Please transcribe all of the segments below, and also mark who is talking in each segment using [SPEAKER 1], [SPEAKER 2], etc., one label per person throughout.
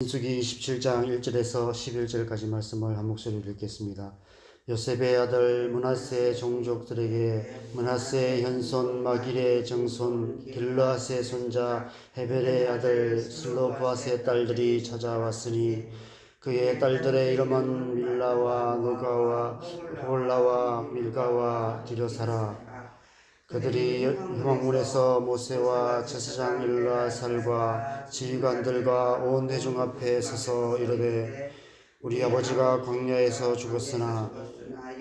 [SPEAKER 1] 민수기 27장 1절에서 11절까지 말씀을 한 목소리로 읽겠습니다. 요셉의 아들 므낫세의 종족들에게 므낫세의 현손 마길의 정손 길르앗의 손자 헤벨의 아들 슬로브앗의 딸들이 찾아왔으니 그의 딸들의 이름은 밀라와 노가와 홀라와 밀가와 디르사라. 그들이 회막문에서 모세와 제사장 엘르아살과 지휘관들과 온 회중 앞에 서서 이르되 우리 아버지가 광야에서 죽었으나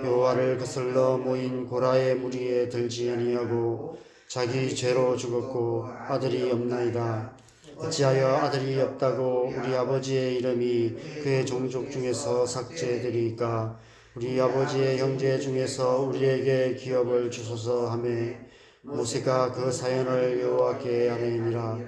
[SPEAKER 1] 여호와를 거슬러 모인 고라의 무리에 들지 아니하고 자기 죄로 죽었고 아들이 없나이다. 어찌하여 아들이 없다고 우리 아버지의 이름이 그의 종족 중에서 삭제되리까? 우리 아버지의 형제 중에서 우리에게 기업을 주소서 하매 모세가 그 사연을 여호와께 아뢰니라.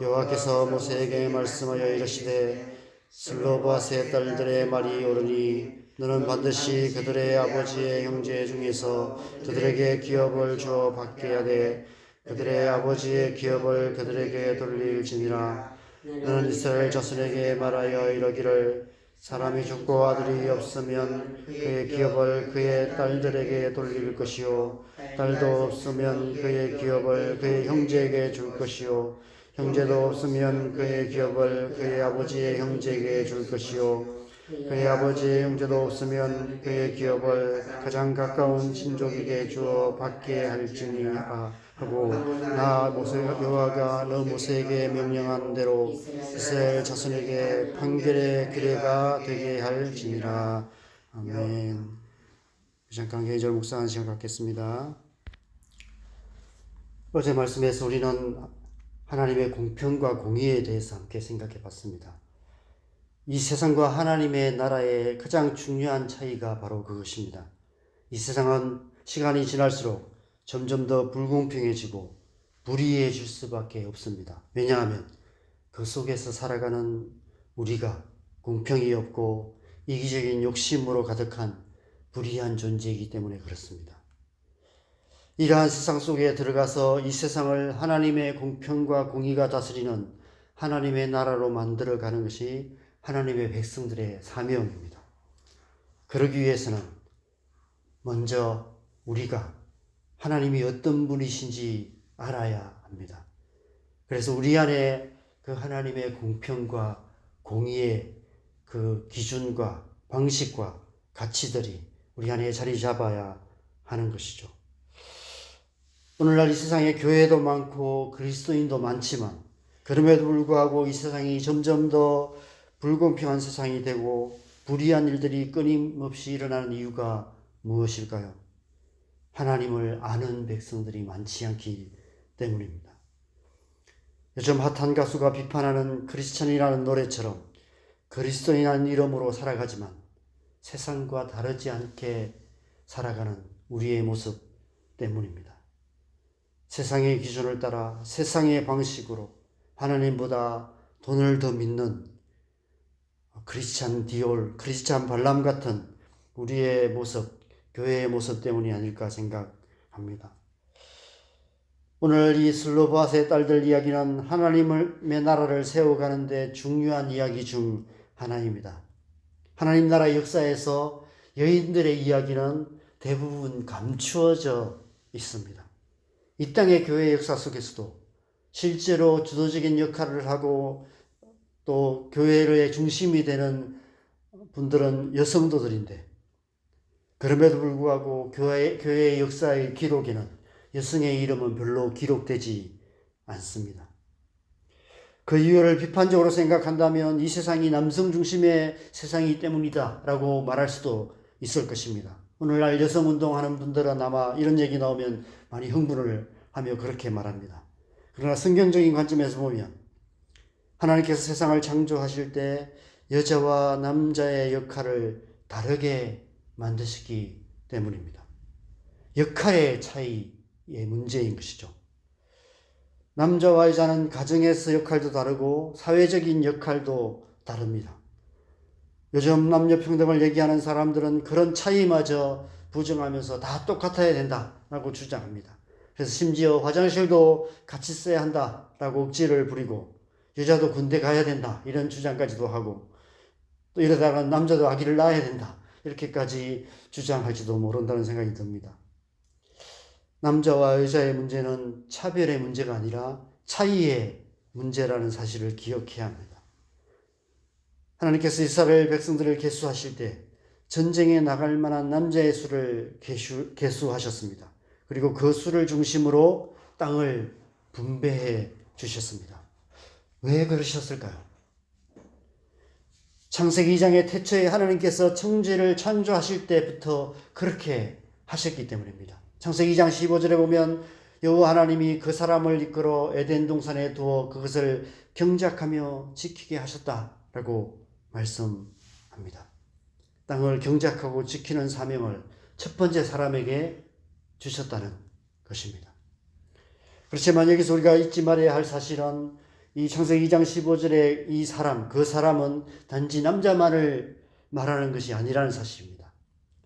[SPEAKER 1] 여호와께서 모세에게 말씀하여 이르시되 슬로바스의 딸들의 말이 옳으니 너는 반드시 그들의 아버지의 형제 중에서 그들에게 기업을 주어 받게 하되 그들의 아버지의 기업을 그들에게 돌릴지니라. 너는 이스라엘 자손에게 말하여 이르기를 사람이 죽고 아들이 없으면 그의 기업을 그의 딸들에게 돌릴 것이요 딸도 없으면 그의 기업을 그의 형제에게 줄 것이요 형제도 없으면 그의 기업을 그의 아버지의 형제에게 줄 것이요 그의 아버지의 형제도 없으면 그의 기업을 가장 가까운 친족에게 주어 받게 할지니 하고 나 모세 여호와가 너 모세에게 명령한 대로 이스라엘 자손에게 판결의 규례가 되게 할지니라. 아멘. 잠깐 계절 묵상하는 시간 갖겠습니다. 어제 말씀에서 우리는 하나님의 공평과 공의에 대해서 함께 생각해 봤습니다. 이 세상과 하나님의 나라의 가장 중요한 차이가 바로 그것입니다. 이 세상은 시간이 지날수록 점점 더 불공평해지고 불의해질 수밖에 없습니다. 왜냐하면 그 속에서 살아가는 우리가 공평이 없고 이기적인 욕심으로 가득한 불의한 존재이기 때문에 그렇습니다. 이러한 세상 속에 들어가서 이 세상을 하나님의 공평과 공의가 다스리는 하나님의 나라로 만들어가는 것이 하나님의 백성들의 사명입니다. 그러기 위해서는 먼저 우리가 하나님이 어떤 분이신지 알아야 합니다. 그래서 우리 안에 그 하나님의 공평과 공의의 그 기준과 방식과 가치들이 우리 안에 자리 잡아야 하는 것이죠. 오늘날 이 세상에 교회도 많고 그리스도인도 많지만 그럼에도 불구하고 이 세상이 점점 더 불공평한 세상이 되고 불의한 일들이 끊임없이 일어나는 이유가 무엇일까요? 하나님을 아는 백성들이 많지 않기 때문입니다. 요즘 핫한 가수가 비판하는 크리스천이라는 노래처럼 그리스도인이라는 이름으로 살아가지만 세상과 다르지 않게 살아가는 우리의 모습 때문입니다. 세상의 기준을 따라 세상의 방식으로 하나님보다 돈을 더 믿는 크리스찬 디올, 크리스찬 발람 같은 우리의 모습, 교회의 모습 때문이 아닐까 생각합니다. 오늘 이 슬로바스의 딸들 이야기는 하나님의 나라를 세워가는데 중요한 이야기 중 하나입니다. 하나님 나라 역사에서 여인들의 이야기는 대부분 감추어져 있습니다. 이 땅의 교회 역사 속에서도 실제로 주도적인 역할을 하고 또 교회의 중심이 되는 분들은 여성도들인데 그럼에도 불구하고 교회의 역사의 기록에는 여성의 이름은 별로 기록되지 않습니다. 그 이유를 비판적으로 생각한다면 이 세상이 남성 중심의 세상이기 때문이다 라고 말할 수도 있을 것입니다. 오늘날 여성운동하는 분들은 아마 이런 얘기 나오면 많이 흥분을 하며 그렇게 말합니다. 그러나 성경적인 관점에서 보면 하나님께서 세상을 창조하실 때 여자와 남자의 역할을 다르게 만드시기 때문입니다. 역할의 차이의 문제인 것이죠. 남자와 여자는 가정에서 역할도 다르고 사회적인 역할도 다릅니다. 요즘 남녀 평등을 얘기하는 사람들은 그런 차이마저 부정하면서 다 똑같아야 된다라고 주장합니다. 그래서 심지어 화장실도 같이 써야 한다라고 억지를 부리고 여자도 군대 가야 된다 이런 주장까지도 하고 또 이러다가 남자도 아기를 낳아야 된다 이렇게까지 주장할지도 모른다는 생각이 듭니다. 남자와 여자의 문제는 차별의 문제가 아니라 차이의 문제라는 사실을 기억해야 합니다. 하나님께서 이스라엘 백성들을 계수하실 때 전쟁에 나갈 만한 남자의 수를 계수하셨습니다. 그리고 그 수를 중심으로 땅을 분배해 주셨습니다. 왜 그러셨을까요? 창세기 2장의 태초에 하나님께서 천지를 창조하실 때부터 그렇게 하셨기 때문입니다. 창세기 2장 15절에 보면 여호와 하나님이 그 사람을 이끌어 에덴 동산에 두어 그것을 경작하며 지키게 하셨다라고 말씀합니다. 땅을 경작하고 지키는 사명을 첫 번째 사람에게 주셨다는 것입니다. 그렇지만 여기서 우리가 잊지 말아야 할 사실은 이 창세기 2장 15절의 이 사람, 그 사람은 단지 남자만을 말하는 것이 아니라는 사실입니다.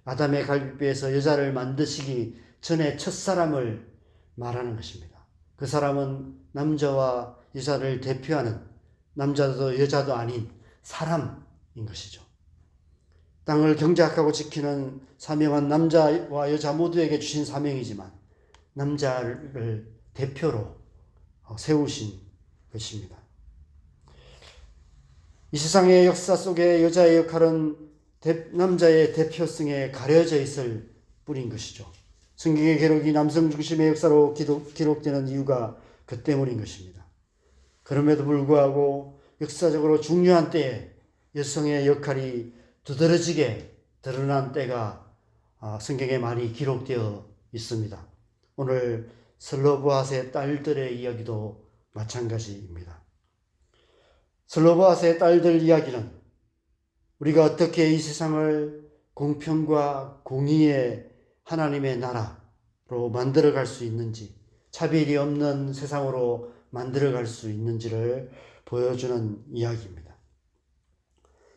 [SPEAKER 1] 아담의 갈비뼈에서 여자를 만드시기 전에 첫사람을 말하는 것입니다. 그 사람은 남자와 여자를 대표하는 남자도 여자도 아닌 사람인 것이죠. 땅을 경작하고 지키는 사명은 남자와 여자 모두에게 주신 사명이지만 남자를 대표로 세우신 것입니다. 이 세상의 역사 속에 여자의 역할은 남자의 대표성에 가려져 있을 뿐인 것이죠. 성경의 기록이 남성 중심의 역사로 기록되는 이유가 그 때문인 것입니다. 그럼에도 불구하고 역사적으로 중요한 때에 여성의 역할이 두드러지게 드러난 때가 성경에 많이 기록되어 있습니다. 오늘 슬로보앗의 딸들의 이야기도 마찬가지입니다. 슬로보앗의 딸들 이야기는 우리가 어떻게 이 세상을 공평과 공의의 하나님의 나라로 만들어갈 수 있는지, 차별이 없는 세상으로 만들어갈 수 있는지를 보여주는 이야기입니다.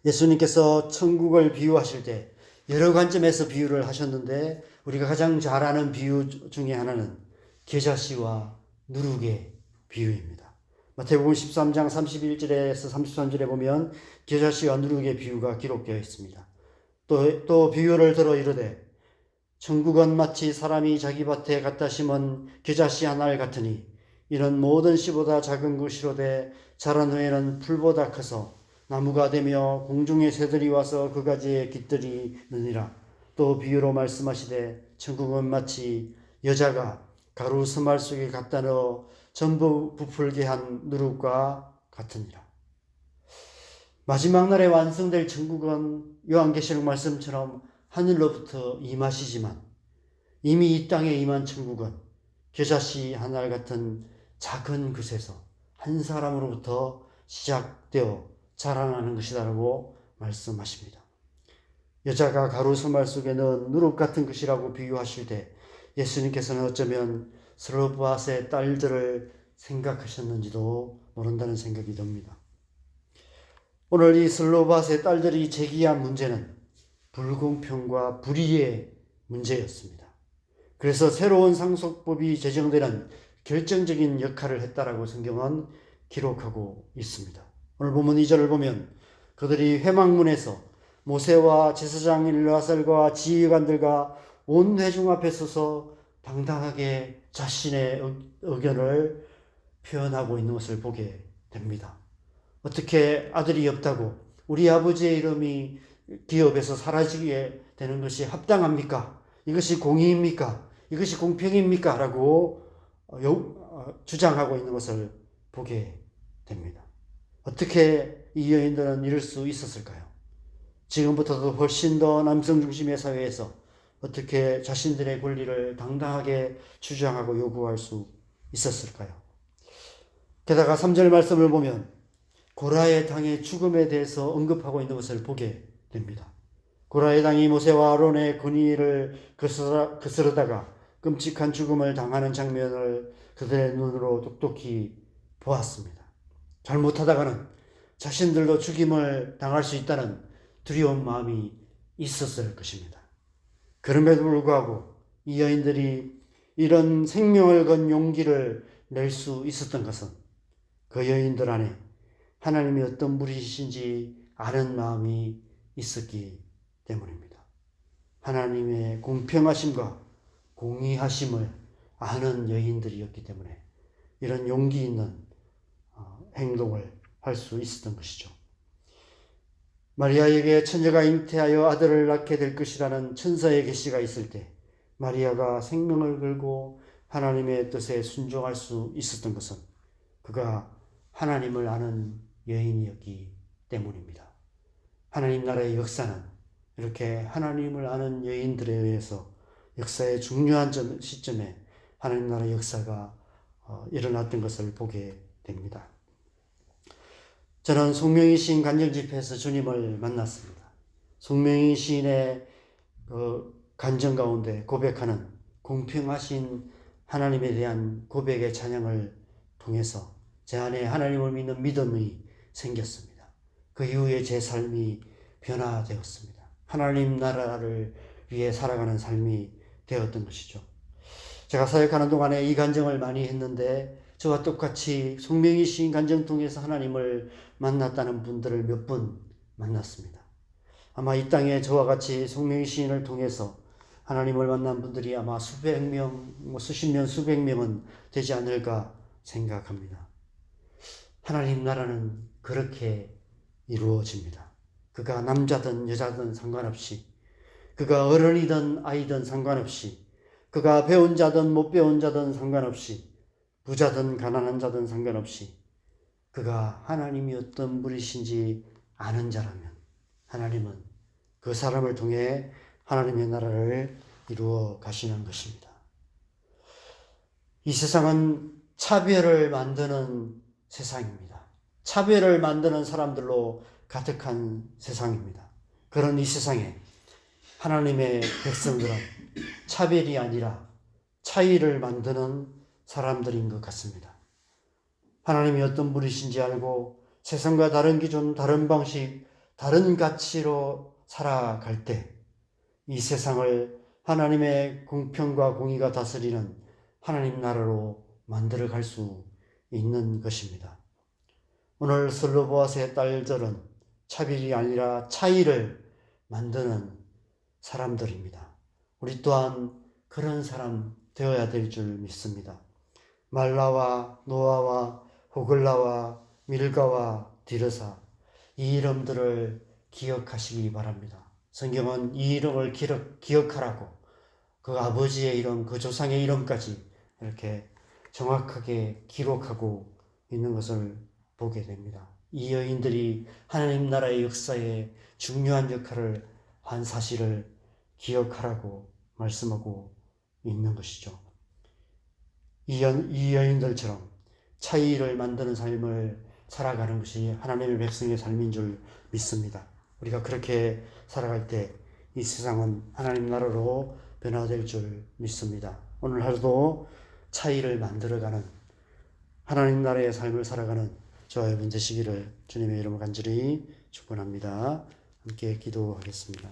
[SPEAKER 1] 예수님께서 천국을 비유하실 때 여러 관점에서 비유를 하셨는데 우리가 가장 잘 아는 비유 중에 하나는 겨자씨와 누룩의 비유입니다. 마태복음 13장 31절에서 33절에 보면 겨자씨와 누룩의 비유가 기록되어 있습니다. 또 비유를 들어 이르되 천국은 마치 사람이 자기 밭에 갖다 심은 겨자씨 한 알 같으니 이는 모든 씨보다 작은 것이로되 자란 후에는 풀보다 커서 나무가 되며 공중의 새들이 와서 그 가지에 깃들이느니라. 또 비유로 말씀하시되 천국은 마치 여자가 가루 스말 속에 갖다 넣어 전부 부풀게 한 누룩과 같으니라. 마지막 날에 완성될 천국은 요한계시록 말씀처럼 하늘로부터 임하시지만 이미 이 땅에 임한 천국은 겨자씨 한 알 같은 작은 것에서 한 사람으로부터 시작되어 자라나는 것이다라고 말씀하십니다. 여자가 가루 스말 속에 넣은 누룩 같은 것이라고 비유하실 때 예수님께서는 어쩌면 슬로보앗의 딸들을 생각하셨는지도 모른다는 생각이 듭니다. 오늘 이 슬로보앗의 딸들이 제기한 문제는 불공평과 불의의 문제였습니다. 그래서 새로운 상속법이 제정되는 결정적인 역할을 했다라고 성경은 기록하고 있습니다. 오늘 본문 2절을 보면 그들이 회막문에서 모세와 제사장 엘르아살과 지휘관들과 온 회중 앞에 서서 당당하게 자신의 의견을 표현하고 있는 것을 보게 됩니다. 어떻게 아들이 없다고 우리 아버지의 이름이 기업에서 사라지게 되는 것이 합당합니까? 이것이 공의입니까? 이것이 공평입니까? 라고 주장하고 있는 것을 보게 됩니다. 어떻게 이 여인들은 이럴 수 있었을까요? 지금부터도 훨씬 더 남성 중심의 사회에서 어떻게 자신들의 권리를 당당하게 주장하고 요구할 수 있었을까요? 게다가 3절 말씀을 보면 고라의 당의 죽음에 대해서 언급하고 있는 것을 보게 됩니다. 고라의 당이 모세와 아론의 권위를 거스르다가 끔찍한 죽음을 당하는 장면을 그들의 눈으로 똑똑히 보았습니다. 잘못하다가는 자신들도 죽임을 당할 수 있다는 두려운 마음이 있었을 것입니다. 그럼에도 불구하고 이 여인들이 이런 생명을 건 용기를 낼 수 있었던 것은 그 여인들 안에 하나님이 어떤 분이신지 아는 마음이 있었기 때문입니다. 하나님의 공평하심과 공의하심을 아는 여인들이었기 때문에 이런 용기 있는 행동을 할 수 있었던 것이죠. 마리아에게 처녀가 잉태하여 아들을 낳게 될 것이라는 천사의 계시가 있을 때 마리아가 생명을 걸고 하나님의 뜻에 순종할 수 있었던 것은 그가 하나님을 아는 여인이었기 때문입니다. 하나님 나라의 역사는 이렇게 하나님을 아는 여인들에 의해서 역사의 중요한 시점에 하나님 나라의 역사가 일어났던 것을 보게 됩니다. 저는 송명희 시인 간증 집회에서 주님을 만났습니다. 송명희 시인의 간증 가운데 고백하는 공평하신 하나님에 대한 고백의 찬양을 통해서 제 안에 하나님을 믿는 믿음이 생겼습니다. 그 이후에 제 삶이 변화되었습니다. 하나님 나라를 위해 살아가는 삶이 되었던 것이죠. 제가 사역하는 동안에 이 간증을 많이 했는데 저와 똑같이 송명희 시인 간증 통해서 하나님을 만났다는 분들을 몇 분 만났습니다. 아마 이 땅에 저와 같이 송명희 시인을 통해서 하나님을 만난 분들이 아마 수백 명, 수십 명, 수백 명은 되지 않을까 생각합니다. 하나님 나라는 그렇게 이루어집니다. 그가 남자든 여자든 상관없이, 그가 어른이든 아이든 상관없이, 그가 배운 자든 못 배운 자든 상관없이, 부자든 가난한 자든 상관없이 그가 하나님이 어떤 분이신지 아는 자라면 하나님은 그 사람을 통해 하나님의 나라를 이루어 가시는 것입니다. 이 세상은 차별을 만드는 세상입니다. 차별을 만드는 사람들로 가득한 세상입니다. 그런 이 세상에 하나님의 백성들은 차별이 아니라 차이를 만드는 사람들인 것 같습니다. 하나님이 어떤 분이신지 알고 세상과 다른 기준, 다른 방식, 다른 가치로 살아갈 때 이 세상을 하나님의 공평과 공의가 다스리는 하나님 나라로 만들어 갈 수 있는 것입니다. 오늘 슬로보아스의 딸들은 차별이 아니라 차이를 만드는 사람들입니다. 우리 또한 그런 사람 되어야 될 줄 믿습니다. 말라와 노아와 호글라와 밀가와 디르사, 이 이름들을 기억하시기 바랍니다. 성경은 이 이름을 기억하라고 그 아버지의 이름, 그 조상의 이름까지 이렇게 정확하게 기록하고 있는 것을 보게 됩니다. 이 여인들이 하나님 나라의 역사에 중요한 역할을 한 사실을 기억하라고 말씀하고 있는 것이죠. 이 여인들처럼 차이를 만드는 삶을 살아가는 것이 하나님의 백성의 삶인 줄 믿습니다. 우리가 그렇게 살아갈 때 이 세상은 하나님 나라로 변화될 줄 믿습니다. 오늘 하루도 차이를 만들어가는 하나님 나라의 삶을 살아가는 저와 여러분 되시기를 주님의 이름으로 간절히 축원합니다. 함께 기도하겠습니다.